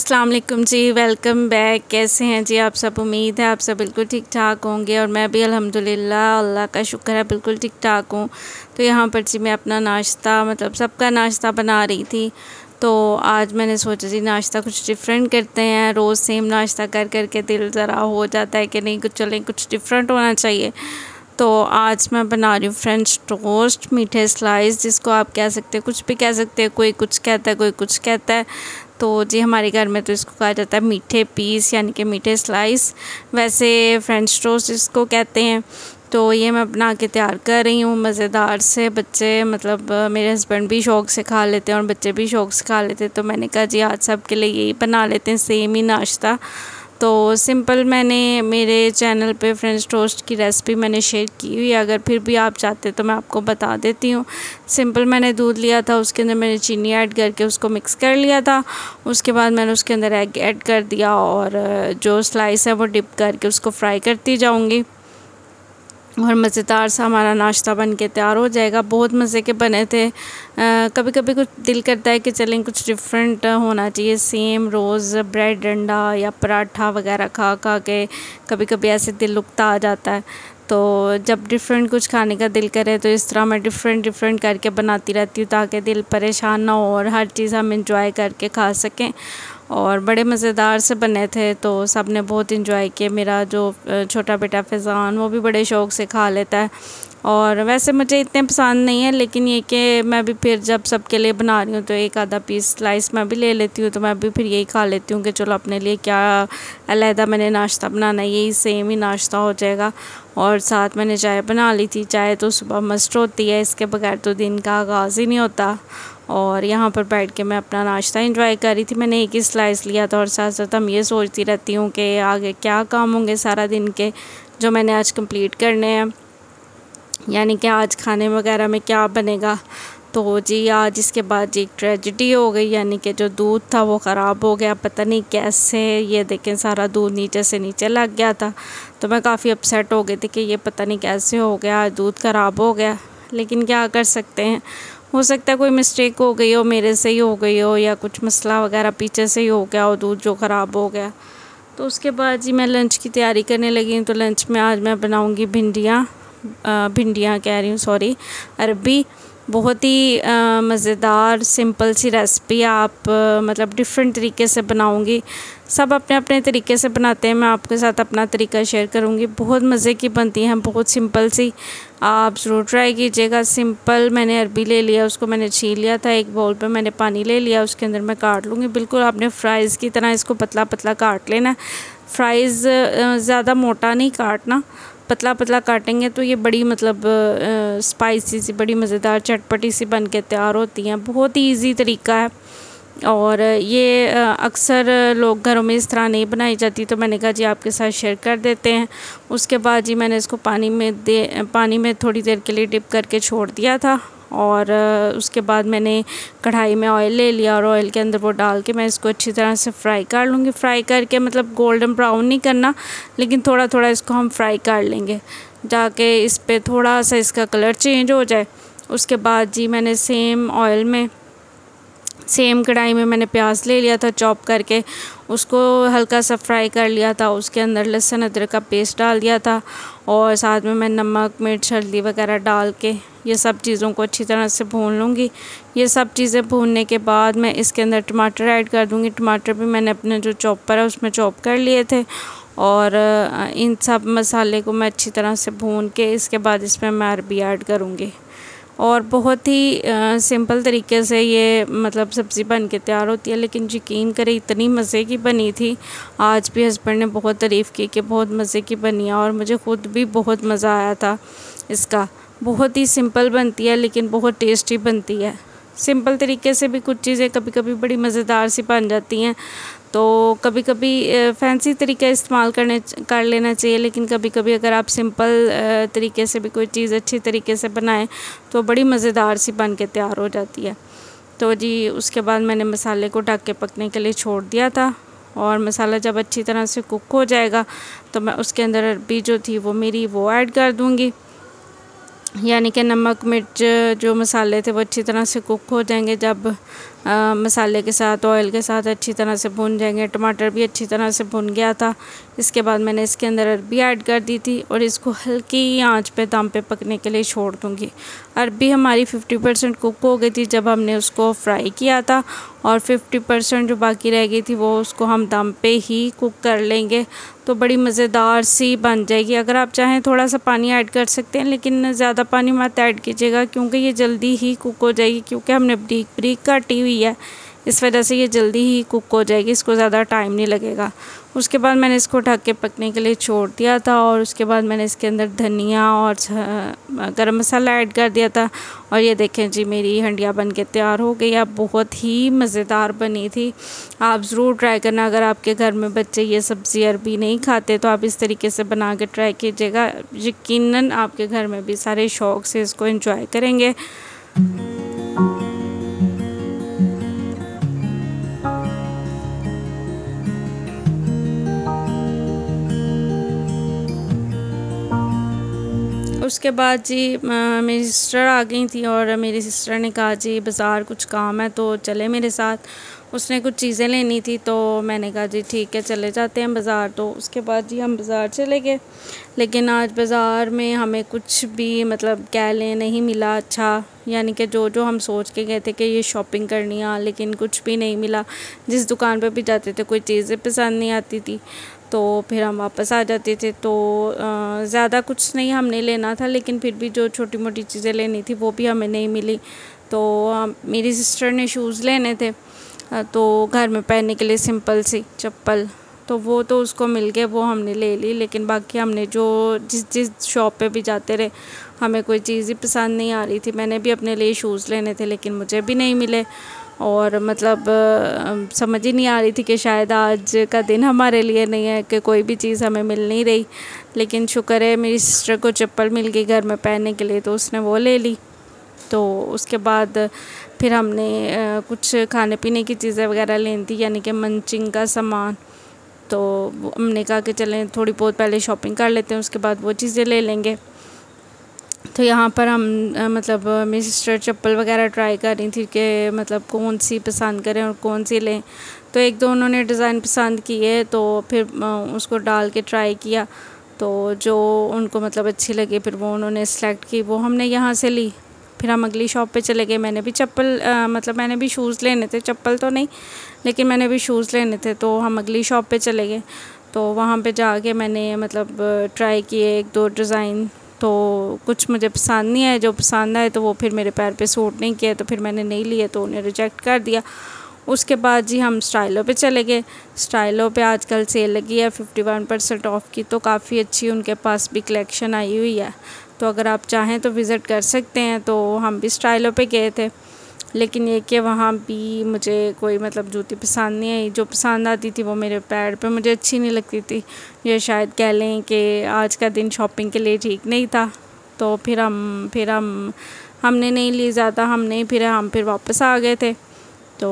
अस्सलाम वालेकुम जी, welcome back. कैसे हैं जी आप सब? उम्मीद है आप सब बिल्कुल ठीक ठाक होंगे और मैं भी अल्हम्दुलिल्लाह अल्लाह का शुक्र है बिल्कुल ठीक ठाक हूँ। तो यहाँ पर जी मैं अपना नाश्ता सबका नाश्ता बना रही थी। तो आज मैंने सोचा जी नाश्ता कुछ डिफरेंट करते हैं। रोज़ सेम नाश्ता कर कर के दिल ज़रा हो जाता है कि नहीं कुछ चलें कुछ डिफरेंट होना चाहिए। तो आज मैं बना रही हूँ फ्रेंच टोस्ट, मीठे स्लाइस, जिसको आप कह सकते हैं कुछ भी कह सकते हैं। कोई कुछ कहता है कोई कुछ कहता है। तो जी हमारे घर में तो इसको कहा जाता है मीठे पीस यानी कि मीठे स्लाइस। वैसे फ्रेंच टोस्ट इसको कहते हैं। तो ये मैं बना के तैयार कर रही हूँ मज़ेदार से। बच्चे मेरे हस्बैंड भी शौक़ से खा लेते हैं और बच्चे भी शौक़ से खा लेते हैं। तो मैंने कहा जी आज सब के लिए यही बना लेते हैं, सेम ही नाश्ता। तो सिंपल मैंने मेरे चैनल पे फ्रेंच टोस्ट की रेसिपी मैंने शेयर की हुई है, अगर फिर भी आप चाहते तो मैं आपको बता देती हूँ। सिंपल मैंने दूध लिया था, उसके अंदर मैंने चीनी ऐड करके उसको मिक्स कर लिया था। उसके बाद मैंने उसके अंदर एग ऐड कर दिया और जो स्लाइस है वो डिप करके उसको फ्राई करती जाऊँगी और मज़ेदार सा हमारा नाश्ता बन के तैयार हो जाएगा। बहुत मज़े के बने थे। कभी कभी कुछ दिल करता है कि चलें कुछ डिफरेंट होना चाहिए। सेम रोज़ ब्रेड अंडा या पराठा वगैरह खा खा के कभी कभी ऐसे दिल उकता आ जाता है। तो जब डिफरेंट कुछ खाने का दिल करे तो इस तरह मैं डिफरेंट करके बनाती रहती हूँ ताकि दिल परेशान ना हो और हर चीज़ हम इंजॉय करके खा सकें। और बड़े मज़ेदार से बने थे तो सब ने बहुत इंजॉय किया। मेरा जो छोटा बेटा फैज़ान वो भी बड़े शौक़ से खा लेता है। और वैसे मुझे इतने पसंद नहीं है, लेकिन ये कि मैं भी फिर जब सबके लिए बना रही हूँ तो एक आधा पीस स्लाइस मैं भी ले लेती हूँ। तो मैं भी फिर यही खा लेती हूँ कि चलो अपने लिए क्या अलहदा मैंने नाश्ता बनाना है, यही सेम ही नाश्ता हो जाएगा। और साथ मैंने चाय बना ली थी। चाय तो सुबह मस्ट होती है, इसके बगैर तो दिन का आगाज़ ही नहीं होता। और यहाँ पर बैठ के मैं अपना नाश्ता एंजॉय कर रही थी। मैंने एक ही स्लाइस लिया था और साथ साथ हम ये सोचती रहती हूँ कि आगे क्या काम होंगे सारा दिन के जो मैंने आज कंप्लीट करने हैं, यानी कि आज खाने वगैरह में क्या बनेगा। तो जी आज इसके बाद जी एक ट्रेजेडी हो गई, यानी कि जो दूध था वो ख़राब हो गया। पता नहीं कैसे, ये देखें सारा दूध नीचे से नीचे लग गया था। तो मैं काफ़ी अपसेट हो गई थी कि ये पता नहीं कैसे हो गया, दूध ख़राब हो गया। लेकिन क्या कर सकते हैं, हो सकता है कोई मिस्टेक हो गई हो, मेरे से ही हो गई हो या कुछ मसला वगैरह पीछे से ही हो गया हो, दूध जो ख़राब हो गया। तो उसके बाद जी मैं लंच की तैयारी करने लगी। तो लंच में आज मैं बनाऊंगी भिंडियाँ कह रही हूँ, सॉरी, अरबी। बहुत ही मज़ेदार सिंपल सी रेसिपी आप डिफ़रेंट तरीके से बनाऊंगी। सब अपने अपने तरीके से बनाते हैं, मैं आपके साथ अपना तरीका शेयर करूंगी। बहुत मज़े की बनती हैं, बहुत सिंपल सी, आप ज़रूर ट्राई कीजिएगा। सिंपल मैंने अरबी ले लिया, उसको मैंने छील लिया था। एक बाउल पे मैंने पानी ले लिया, उसके अंदर मैं काट लूँगी। बिल्कुल आपने फ्राइज़ की तरह इसको पतला पतला काट लेना है। फ्राइज़ ज़्यादा मोटा नहीं काटना, पतला पतला काटेंगे तो ये बड़ी स्पाइसी सी बड़ी मज़ेदार चटपटी सी बन के तैयार होती हैं। बहुत ही ईजी तरीका है और ये अक्सर लोग घरों में इस तरह नहीं बनाई जाती। तो मैंने कहा जी आपके साथ शेयर कर देते हैं। उसके बाद जी मैंने इसको पानी में थोड़ी देर के लिए डिप करके छोड़ दिया था। और उसके बाद मैंने कढ़ाई में ऑयल ले लिया और ऑयल के अंदर वो डाल के मैं इसको अच्छी तरह से फ्राई कर लूँगी। फ्राई करके गोल्डन ब्राउन नहीं करना, लेकिन थोड़ा थोड़ा इसको हम फ्राई कर लेंगे जाके इस पे थोड़ा सा इसका कलर चेंज हो जाए। उसके बाद जी मैंने सेम कढ़ाई में मैंने प्याज ले लिया था, चॉप करके उसको हल्का सा फ्राई कर लिया था। उसके अंदर लहसुन अदरक का पेस्ट डाल दिया था और साथ में मैं नमक मिर्च हल्दी वगैरह डाल के ये सब चीज़ों को अच्छी तरह से भून लूँगी। ये सब चीज़ें भूनने के बाद मैं इसके अंदर टमाटर ऐड कर दूँगी। टमाटर भी मैंने अपने जो चॉपर है उसमें चॉप कर लिए थे। और इन सब मसाले को मैं अच्छी तरह से भून के इसके बाद इसमें मैं अरबी ऐड करूँगी। और बहुत ही सिंपल तरीके से ये सब्ज़ी बन के तैयार होती है, लेकिन यकीन करें इतनी मज़े की बनी थी। आज भी हस्बैंड ने बहुत तारीफ़ की कि बहुत मज़े की बनी है और मुझे ख़ुद भी बहुत मज़ा आया था इसका। बहुत ही सिंपल बनती है लेकिन बहुत टेस्टी बनती है। सिंपल तरीके से भी कुछ चीज़ें कभी कभी बड़ी मज़ेदार सी बन जाती हैं। तो कभी कभी फैंसी तरीका इस्तेमाल कर लेना चाहिए, लेकिन कभी कभी अगर आप सिंपल तरीके से भी कोई चीज़ अच्छी तरीके से बनाएं तो बड़ी मज़ेदार सी बन के तैयार हो जाती है। तो जी उसके बाद मैंने मसाले को ढक के पकने के लिए छोड़ दिया था और मसाला जब अच्छी तरह से कुक हो जाएगा तो मैं उसके अंदर अरबी जो थी वो ऐड कर दूँगी। यानी कि नमक मिर्च जो मसाले थे वो अच्छी तरह से कुक हो जाएंगे। जब मसाले के साथ, ऑयल के साथ अच्छी तरह से भुन जाएंगे। टमाटर भी अच्छी तरह से भुन गया था। इसके बाद मैंने इसके अंदर अरबी ऐड कर दी थी और इसको हल्की आंच पे दम पे पकने के लिए छोड़ दूँगी। अरबी हमारी 50% कुक हो गई थी जब हमने उसको फ्राई किया था, और 50% जो बाकी रह गई थी वो उसको हम दम पे ही कुक कर लेंगे, तो बड़ी मज़ेदार सी बन जाएगी। अगर आप चाहें थोड़ा सा पानी ऐड कर सकते हैं, लेकिन ज़्यादा पानी मत ऐड कीजिएगा क्योंकि ये जल्दी ही कुक हो जाएगी, क्योंकि हमने बारीक बारीक काटी हुई है, इस वजह से ये जल्दी ही कुक हो जाएगी, इसको ज़्यादा टाइम नहीं लगेगा। उसके बाद मैंने इसको ढक के पकने के लिए छोड़ दिया था, और उसके बाद मैंने इसके अंदर धनिया और गरम मसाला ऐड कर दिया था। और ये देखें जी, मेरी हंडिया बन के तैयार हो गई है। बहुत ही मज़ेदार बनी थी। आप ज़रूर ट्राई करना। अगर आपके घर में बच्चे ये सब्ज़ी अरबी नहीं खाते तो आप इस तरीके से बना के ट्राई कीजिएगा। यकीनन आपके घर में भी सारे शौक़ से इसको एंजॉय करेंगे। उसके बाद जी मेरी सिस्टर आ गई थी, और मेरी सिस्टर ने कहा जी बाज़ार कुछ काम है तो चले मेरे साथ। उसने कुछ चीज़ें लेनी थी, तो मैंने कहा जी ठीक है चले जाते हैं बाज़ार। तो उसके बाद जी हम बाज़ार चले गए, लेकिन आज बाज़ार में हमें कुछ भी मतलब कह लें नहीं मिला अच्छा, यानी कि जो हम सोच के गए थे कि ये शॉपिंग करनी है, लेकिन कुछ भी नहीं मिला। जिस दुकान पे भी जाते थे कोई चीज़ें पसंद नहीं आती थी, तो फिर हम वापस आ जाते थे। तो ज़्यादा कुछ नहीं हमने लेना था, लेकिन फिर भी जो छोटी मोटी चीज़ें लेनी थी वो भी हमें नहीं मिली। तो मेरी सिस्टर ने शूज़ लेने थे, तो घर में पहनने के लिए सिंपल सी चप्पल, तो वो तो उसको मिल गए, वो हमने ले ली। लेकिन बाकी हमने जो जिस शॉप पे भी जाते रहे, हमें कोई चीज़ ही पसंद नहीं आ रही थी। मैंने भी अपने लिए शूज़ लेने थे, लेकिन मुझे भी नहीं मिले, और मतलब समझ ही नहीं आ रही थी कि शायद आज का दिन हमारे लिए नहीं है, कि कोई भी चीज़ हमें मिल नहीं रही। लेकिन शुक्र है मेरी सिस्टर को चप्पल मिल गई घर में पहनने के लिए, तो उसने वो ले ली। तो उसके बाद फिर हमने कुछ खाने पीने की चीज़ें वगैरह लेनी थी, यानी कि मंचिंग का सामान। तो हमने कहा कि चलें थोड़ी बहुत पहले शॉपिंग कर लेते हैं, उसके बाद वो चीज़ें ले लेंगे। तो यहाँ पर हम मतलब मेरी सिस्टर चप्पल वगैरह ट्राई कर रही थी कि मतलब कौन सी पसंद करें और कौन सी लें। तो एक दो उन्होंने डिज़ाइन पसंद किए, तो फिर उसको डाल के ट्राई किया, तो जो उनको मतलब अच्छी लगी फिर वो उन्होंने सेलेक्ट की, वो हमने यहाँ से ली। फिर हम अगली शॉप पे चले गए। मैंने भी मतलब मैंने भी शूज़ लेने थे, चप्पल तो नहीं, लेकिन मैंने भी शूज़ लेने थे। तो हम अगली शॉप पे चले गए, तो वहाँ पे जाके मैंने मतलब ट्राई किए एक दो डिज़ाइन। तो कुछ मुझे पसंद नहीं आए, जो पसंद आए तो वो फिर मेरे पैर पे सूट नहीं किए, तो फिर मैंने नहीं लिए, तो उन्हें रिजेक्ट कर दिया। उसके बाद जी हम स्टाइलो पे चले गए। स्टाइलो पे आजकल सेल लगी है 51% ऑफ़ की, तो काफ़ी अच्छी उनके पास भी कलेक्शन आई हुई है। तो अगर आप चाहें तो विज़िट कर सकते हैं। तो हम भी स्टाइलो पे गए थे, लेकिन ये कि वहाँ भी मुझे कोई मतलब जूती पसंद नहीं आई। जो पसंद आती थी वो मेरे पैर पे मुझे अच्छी नहीं लगती थी। ये शायद कह लें कि आज का दिन शॉपिंग के लिए ठीक नहीं था। तो फिर हमने नहीं ली ज़्यादा, हम फिर वापस आ गए थे। तो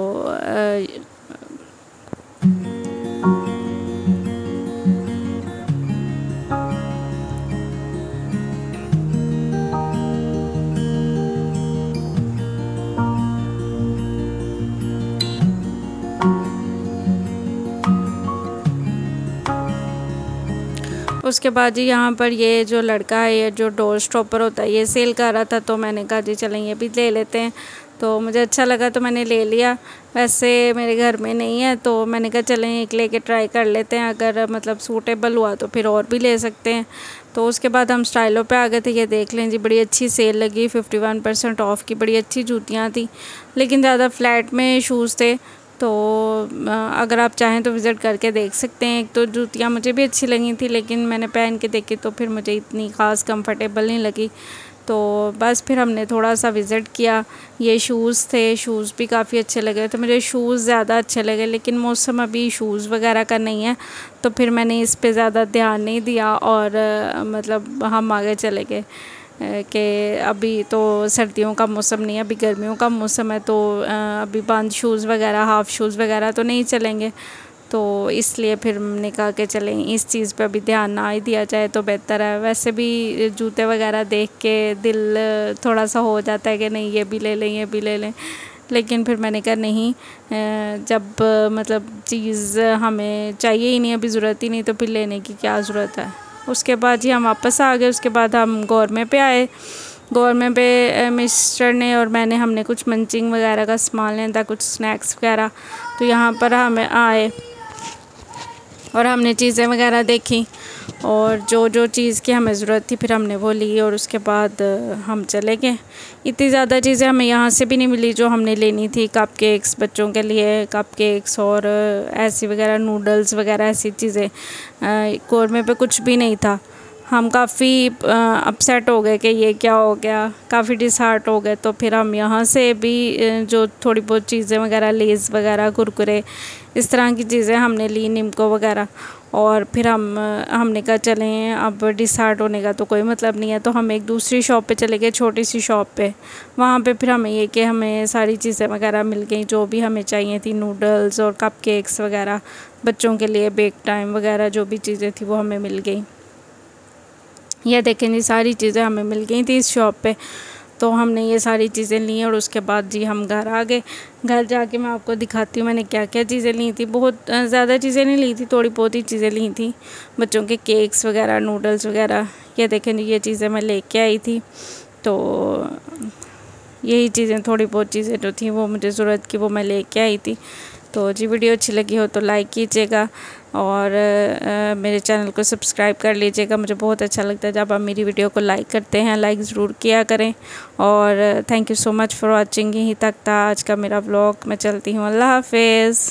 उसके बाद जी यहाँ पर ये जो लड़का है, ये जो डोर स्टॉपर होता है, ये सेल कर रहा था, तो मैंने कहा जी चलें ये भी ले लेते हैं। तो मुझे अच्छा लगा तो मैंने ले लिया। वैसे मेरे घर में नहीं है, तो मैंने कहा चलें एक लेके ट्राई कर लेते हैं, अगर मतलब सूटेबल हुआ तो फिर और भी ले सकते हैं। तो उसके बाद हम स्टाइलो पे आ गए थे। ये देख लें जी, बड़ी अच्छी सेल लगी, 51% ऑफ़ की, बड़ी अच्छी जूतियाँ थी, लेकिन ज़्यादा फ्लैट में शूज़ थे। तो अगर आप चाहें तो विज़िट करके देख सकते हैं। एक तो जूतियाँ मुझे भी अच्छी लगी थी, लेकिन मैंने पहन के देखी तो फिर मुझे इतनी ख़ास कंफर्टेबल नहीं लगी। तो बस फिर हमने थोड़ा सा विज़िट किया। ये शूज़ थे, शूज़ भी काफ़ी अच्छे लगे। तो मुझे शूज़ ज़्यादा अच्छे लगे, लेकिन मौसम अभी शूज़ वगैरह का नहीं है, तो फिर मैंने इस पे ज़्यादा ध्यान नहीं दिया, और मतलब हम आगे चले गए कि अभी तो सर्दियों का मौसम नहीं है, अभी गर्मियों का मौसम है। तो अभी बंद शूज़ वगैरह, हाफ़ शूज़ वगैरह तो नहीं चलेंगे। तो इसलिए फिर हमने कहा कि चलें इस चीज़ पे अभी ध्यान ना ही दिया जाए तो बेहतर है। वैसे भी जूते वगैरह देख के दिल थोड़ा सा हो जाता है कि नहीं ये भी ले लें, ये भी ले लें, लेकिन फिर मैंने कहा नहीं, जब मतलब चीज़ हमें चाहिए ही नहीं, अभी ज़रूरत ही नहीं, तो फिर लेने की क्या ज़रूरत है। उसके बाद जी हम वापस आ गए। उसके बाद हम गौरमे पे आए। गौरमे पे मिस्टर ने और मैंने हमने कुछ मंचिंग वगैरह का सामान लेना था, कुछ स्नैक्स वगैरह। तो यहाँ पर हम आए और हमने चीज़ें वगैरह देखी और जो जो चीज़ की हमें ज़रूरत थी फिर हमने वो ली और उसके बाद हम चले गए। इतनी ज़्यादा चीज़ें हमें यहाँ से भी नहीं मिली जो हमने लेनी थी। कप केक्स बच्चों के लिए, कप केक्स और ऐसी वगैरह नूडल्स वगैरह ऐसी चीज़ें गौरमे पे कुछ भी नहीं था। हम काफ़ी अपसेट हो गए कि ये क्या हो गया, काफ़ी डिसहार्ट हो गए। तो फिर हम यहाँ से भी जो थोड़ी बहुत चीज़ें वगैरह, लेज़ वगैरह, कुरकुरे, इस तरह की चीज़ें हमने ली, निम्को वगैरह। और फिर हमने कहा चलें, अब डिसहार्ट होने का तो कोई मतलब नहीं है। तो हम एक दूसरी शॉप पे चले गए, छोटी सी शॉप पे। वहाँ पे फिर हमें ये कि हमें सारी चीज़ें वगैरह मिल गई जो भी हमें चाहिए थी, नूडल्स और कप केक्स वगैरह, बच्चों के लिए बेक टाइम वगैरह जो भी चीज़ें थी वो हमें मिल गई। यह देखें जी, सारी चीज़ें हमें मिल गई थी इस शॉप पे। तो हमने ये सारी चीज़ें ली और उसके बाद जी हम घर आ गए। घर जाके मैं आपको दिखाती हूँ मैंने क्या क्या चीज़ें ली थी। बहुत ज़्यादा चीज़ें नहीं ली थी, थोड़ी बहुत ही चीज़ें ली थी, बच्चों के केक्स वगैरह, नूडल्स वगैरह। ये देखें जी, ये चीज़ें मैं लेके आई थी। तो यही चीज़ें, थोड़ी बहुत चीज़ें जो थी वो मुझे ज़रूरत की वो मैं लेके आई थी। तो जी वीडियो अच्छी लगी हो तो लाइक कीजिएगा और मेरे चैनल को सब्सक्राइब कर लीजिएगा। मुझे बहुत अच्छा लगता है जब आप मेरी वीडियो को लाइक करते हैं। लाइक ज़रूर किया करें और thank you so much for watching. यहीं तक था आज का मेरा व्लॉग। मैं चलती हूँ, अल्लाह हाफिज़।